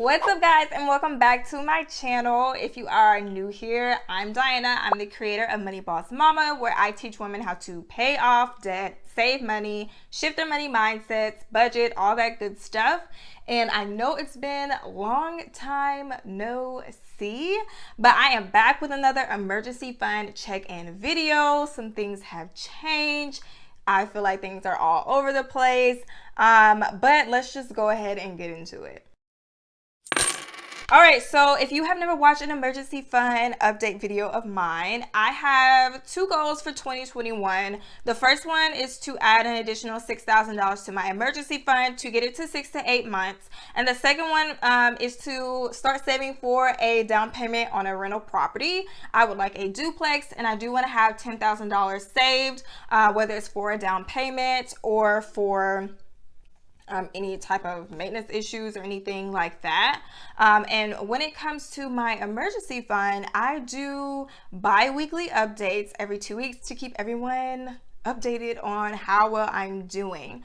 What's up, guys, and welcome back to my channel. If you are new here, I'm Dyana. I'm the creator of Money Boss Mama, where I teach women how to pay off debt, save money, shift their money mindsets, budget, all that good stuff. And I know it's been a long time no see, but I am back with another emergency fund check-in video. Some things have changed. I feel like things are all over the place, but let's just go ahead and get into it. All right, so if you have never watched an emergency fund update video of mine, I have two goals for 2021. The first one is to add an additional $6,000 to my emergency fund to get it to 6 to 8 months. And the second one is to start saving for a down payment on a rental property. I would like a duplex, and I do want to have $10,000 saved, whether it's for a down payment or for any type of maintenance issues or anything like that. And when it comes to my emergency fund, I do bi-weekly updates every 2 weeks to keep everyone updated on how well I'm doing.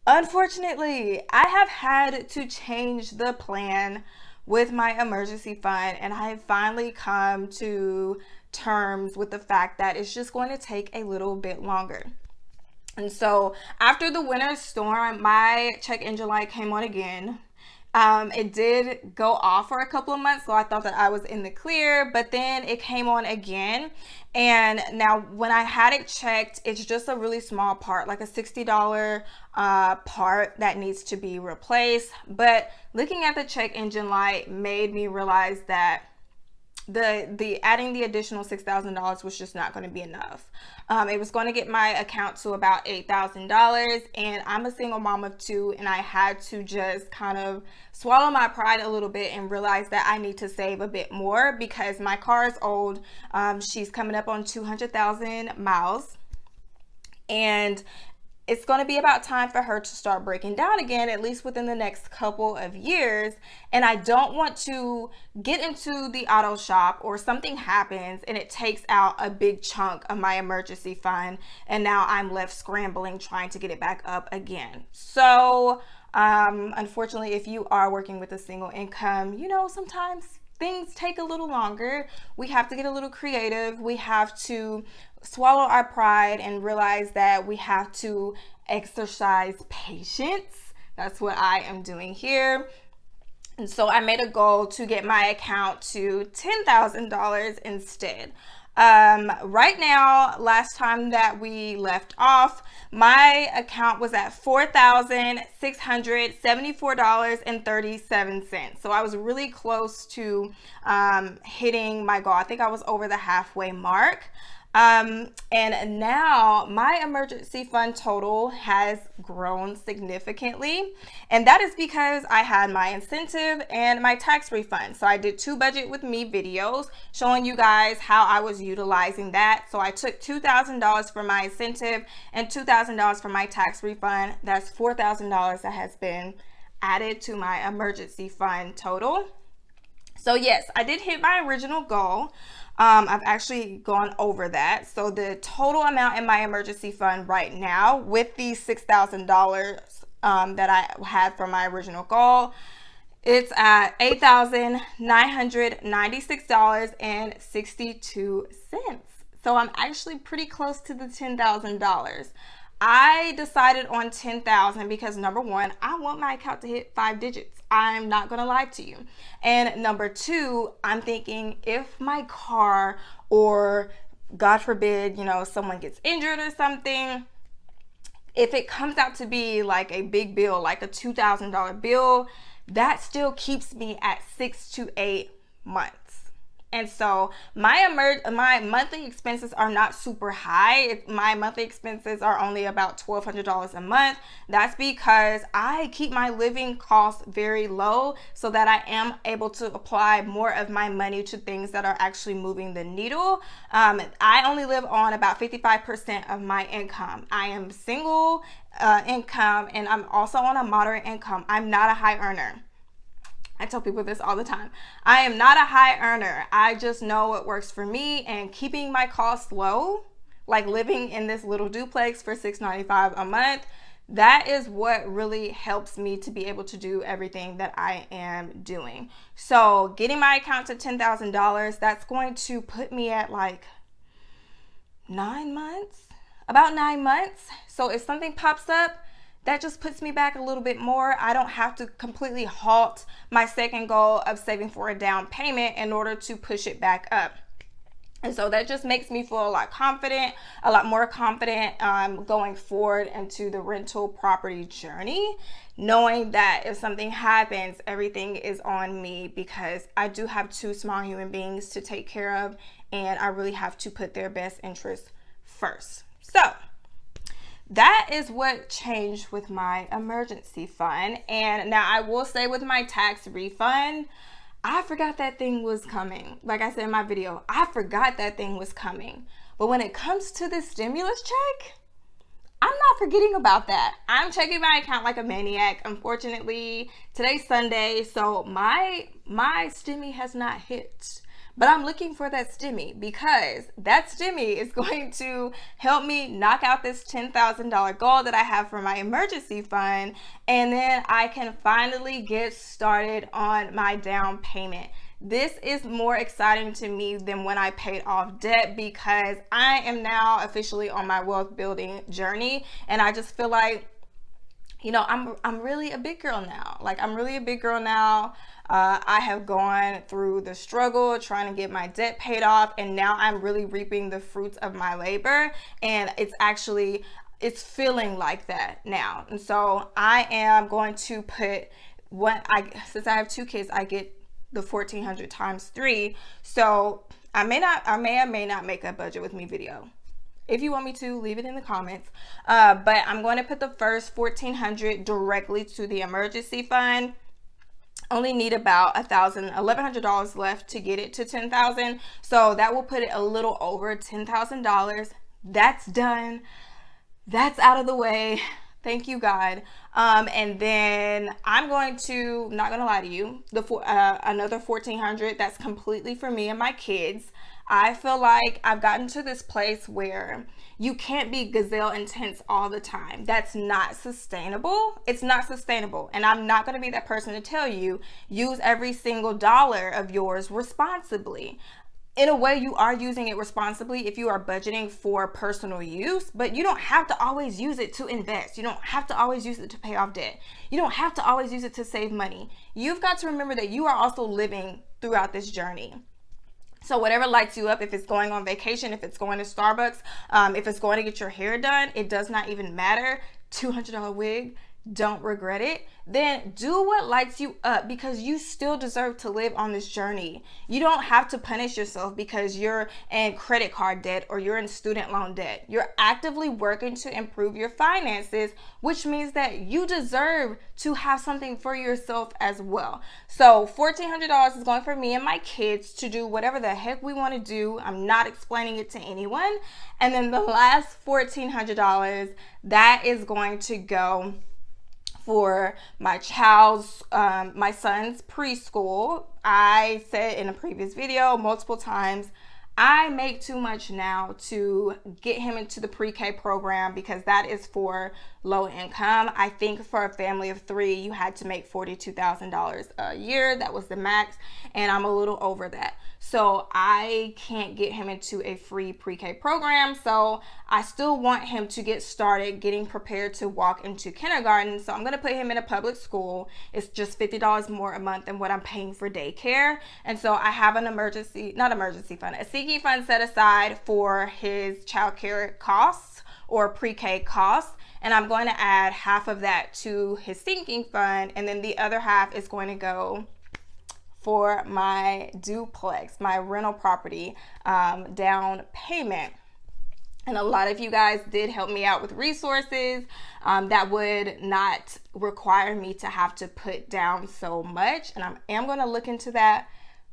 Unfortunately, I have had to change the plan with my emergency fund, and I have finally come to terms with the fact that it's just going to take a little bit longer. And so after the winter storm, my check engine light came on again. It did go off for a couple of months, so I thought that I was in the clear, but then it came on again. And now when I had it checked, it's just a really small part, like a $60 part that needs to be replaced. But looking at the check engine light made me realize that the adding the additional $6,000 was just not going to be enough. It was going to get my account to about $8,000, and I'm a single mom of two, and I had to just kind of swallow my pride a little bit and realize that I need to save a bit more because my car is old. She's coming up on 200,000 miles, and it's going to be about time for her to start breaking down again, at least within the next couple of years. And I don't want to get into the auto shop or something happens and it takes out a big chunk of my emergency fund, and now I'm left scrambling trying to get it back up again. So unfortunately, if you are working with a single income, you know, sometimes things take a little longer. We have to get a little creative. We have to swallow our pride and realize that we have to exercise patience. That's what I am doing here. And so I made a goal to get my account to $10,000 instead. Right now, last time that we left off, my account was at $4,674.37. So I was really close to hitting my goal. I think I was over the halfway mark. And now my emergency fund total has grown significantly, and that is because I had my incentive and my tax refund. So I did 2 budget with me videos showing you guys how I was utilizing that. So I took $2,000 for my incentive and $2,000 for my tax refund. That's $4,000 that has been added to my emergency fund total. So yes, I did hit my original goal. I've actually gone over that. So the total amount in my emergency fund right now with the $6,000 that I had for my original goal, it's at $8,996.62. So I'm actually pretty close to the $10,000. I decided on 10,000 because number one, I want my account to hit 5 digits. I'm not gonna lie to you. And number two, I'm thinking if my car, or God forbid, you know, someone gets injured or something, if it comes out to be like a big bill, like a $2,000 bill, that still keeps me at 6 to 8 months. And so my monthly expenses are not super high. My monthly expenses are only about $1,200 a month. That's because I keep my living costs very low so that I am able to apply more of my money to things that are actually moving the needle. I only live on about 55% of my income. I am single income, and I'm also on a moderate income. I'm not a high earner. I tell people this all the time. I am not a high earner. I just know what works for me, and keeping my costs low, like living in this little duplex for $695 a month, That is what really helps me to be able to do everything that I am doing. So getting my account to $10,000, that's going to put me at like 9 months, about 9 months. So if something pops up, that just puts me back a little bit more. I don't have to completely halt my second goal of saving for a down payment in order to push it back up. And so that just makes me feel a lot more confident going forward into the rental property journey, knowing that if something happens, everything is on me, because I do have 2 small human beings to take care of, and I really have to put their best interests first. So that is what changed with my emergency fund. And now I will say, with my tax refund, I forgot that thing was coming. Like I said in my video, I forgot that thing was coming. But when it comes to this stimulus check, I'm not forgetting about that. I'm checking my account like a maniac. Unfortunately, today's Sunday, so my stimmy has not hit. But I'm looking for that stimmy, because that stimmy is going to help me knock out this $10,000 goal that I have for my emergency fund. And then I can finally get started on my down payment. This is more exciting to me than when I paid off debt, because I am now officially on my wealth building journey. And I just feel like, you know, I'm really a big girl now. Like, I'm really a big girl now. I have gone through the struggle trying to get my debt paid off, and now I'm really reaping the fruits of my labor, and it's feeling like that now. And so I am going to put since I have 2 kids, I get the 1,400 times 3. So I may or may not make a budget with me video. If you want me to, leave it in the comments. But I'm going to put the first 1,400 directly to the emergency fund. Only need about $1,100 left to get it to $10,000. So that will put it a little over $10,000. That's done. That's out of the way. Thank you, God. And then I'm going to, not gonna lie to you, another 1,400. That's completely for me and my kids. I feel like I've gotten to this place where you can't be gazelle intense all the time. That's not sustainable. It's not sustainable. And I'm not going to be that person to tell you, use every single dollar of yours responsibly. In a way, you are using it responsibly if you are budgeting for personal use, but you don't have to always use it to invest. You don't have to always use it to pay off debt. You don't have to always use it to save money. You've got to remember that you are also living throughout this journey. So whatever lights you up, if it's going on vacation, if it's going to Starbucks, if it's going to get your hair done, it does not even matter. $200 wig, don't regret it. Then do what lights you up, because you still deserve to live on this journey. You don't have to punish yourself because you're in credit card debt or you're in student loan debt. You're actively working to improve your finances, which means that you deserve to have something for yourself as well. So $1,400 is going for me and my kids to do whatever the heck we want to do. I'm not explaining it to anyone. And then the last $1,400, that is going to go for my my son's preschool. I said in a previous video multiple times, I make too much now to get him into the pre-K program, because that is for low income. I think for a family of 3, you had to make $42,000 a year. That was the max, and I'm a little over that. So I can't get him into a free pre-K program. So I still want him to get started getting prepared to walk into kindergarten. So I'm going to put him in a public school. It's just $50 more a month than what I'm paying for daycare. And so I have an a sinking fund set aside for his childcare costs or pre-K costs. And I'm going to add half of that to his sinking fund. And then the other half is going to go for my duplex, my rental property down payment. And a lot of you guys did help me out with resources that would not require me to have to put down so much. And I am going to look into that,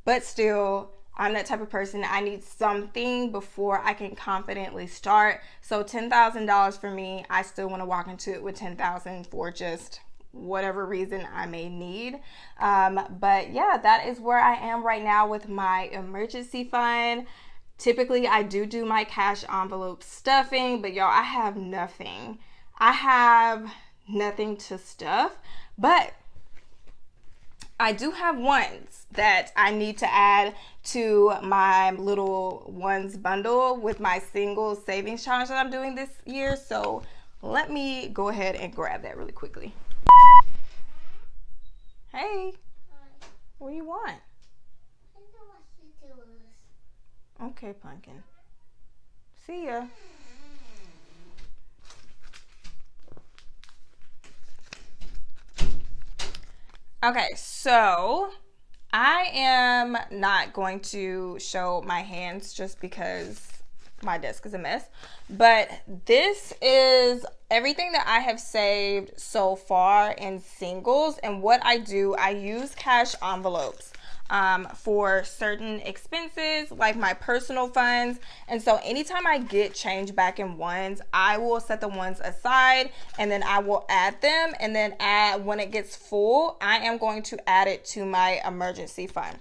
but still, I'm that type of person. I need something before I can confidently start. So $10,000 for me, I still want to walk into it with $10,000 for just whatever reason I may need. But yeah, that is where I am right now with my emergency fund. Typically, I do my cash envelope stuffing, but y'all, I have nothing. I have nothing to stuff. But I do have ones that I need to add to my little ones bundle with my single savings challenge that I'm doing this year. So let me go ahead and grab that really quickly. Hey, what do you want? I don't want to do this. Okay, Pumpkin. See ya. Okay, so I am not going to show my hands just because my desk is a mess, but this is everything that I have saved so far in singles. And what I do, I use cash envelopes for certain expenses like my personal funds. And so anytime I get change back in ones, I will set the ones aside and then I will add them, and then when it gets full, I am going to add it to my emergency fund.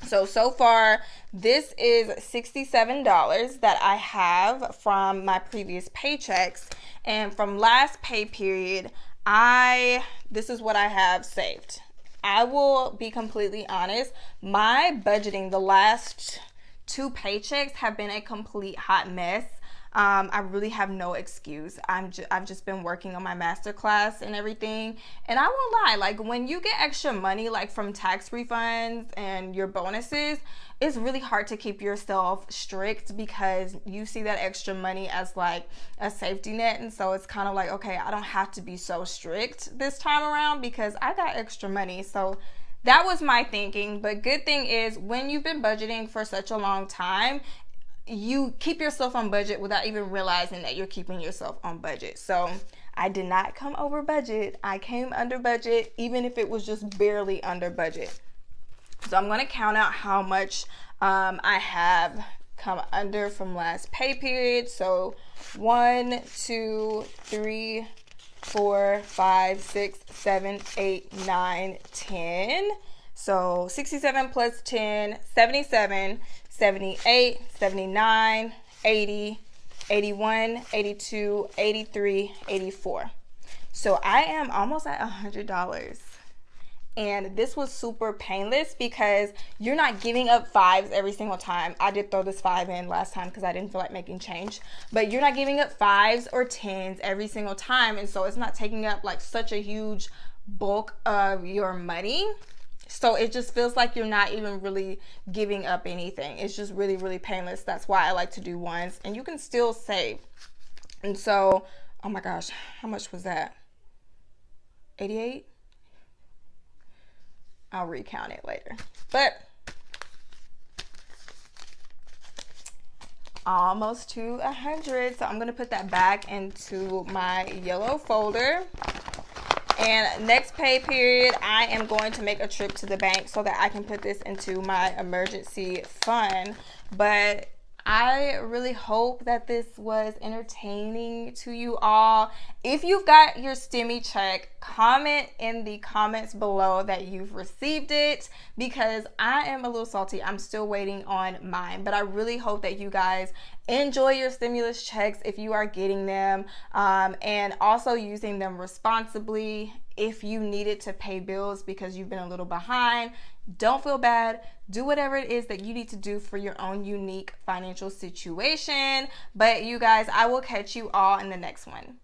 So far, this is $67 that I have from my previous paychecks, and from last pay period, this is what I have saved. I will be completely honest, my budgeting the last 2 paychecks have been a complete hot mess. I really have no excuse. I've just been working on my masterclass and everything. And I won't lie, like when you get extra money, like from tax refunds and your bonuses, it's really hard to keep yourself strict because you see that extra money as like a safety net. And so it's kind of like, okay, I don't have to be so strict this time around because I got extra money. So that was my thinking. But good thing is when you've been budgeting for such a long time, you keep yourself on budget without even realizing that you're keeping yourself on budget. So I did not come over budget. I came under budget, even if it was just barely under budget. So I'm going to count out how much I have come under from last pay period. So 1, 2, 3, 4, 5, 6, 7, 8, 9, 10. So 67 plus 10, 77, 78, 79, 80, 81, 82, 83, 84. So I am almost at $100. And this was super painless because you're not giving up 5s every single time. I did throw this 5 in last time because I didn't feel like making change. But you're not giving up 5s or 10s every single time. And so it's not taking up like such a huge bulk of your money. So it just feels like you're not even really giving up anything. It's just really, really painless. That's why I like to do ones. And you can still save. And so, oh my gosh, how much was that? 88? I'll recount it later. But almost to 100. So I'm going to put that back into my yellow folder. And next pay period, I am going to make a trip to the bank so that I can put this into my emergency fund. But I really hope that this was entertaining to you all. If you've got your stimmy check, comment in the comments below that you've received it, because I am a little salty. I'm still waiting on mine, but I really hope that you guys enjoy your stimulus checks if you are getting them, and also using them responsibly. If you needed to pay bills because you've been a little behind, don't feel bad. Do whatever it is that you need to do for your own unique financial situation. But you guys, I will catch you all in the next one.